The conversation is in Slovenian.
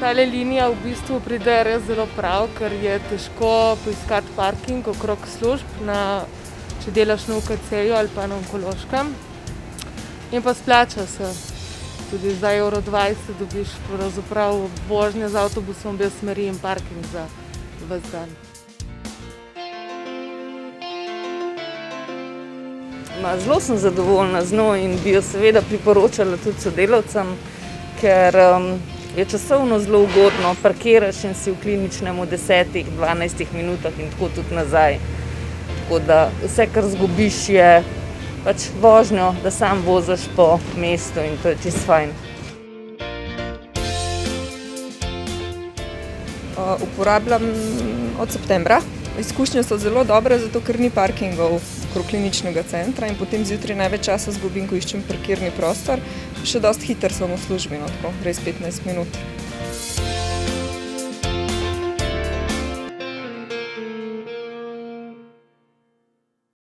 Tale linija v bistvu pride res zelo prav, ker je težko poiskati parking okrog služb, če delaš na UKC-ju ali pa na Onkološkem. In pa splača se. Tudi za €1,20 dobiš pravzaprav vožnje z avtobusom obe smeri in parking za ves dan. Zelo sem zadovoljna z njo in bi jo seveda priporočala tudi sodelavcem, ker je časovno zelo ugodno, parkiraš in si v Kliničnem v 10-12 minutah in tako tudi nazaj. Tako da vse, kar zgubiš, je pač vožnjo, da sam voziš po mestu in to je čisto fajn. Uporabljam od septembra. Izkušnje so zelo dobre, zato ker ni parkingov okrog kliničnega centra in potem zjutraj največ časa zgubim, ko iščem parkirni prostor. Še dosti hiter sem v službi, tako res 15 minut.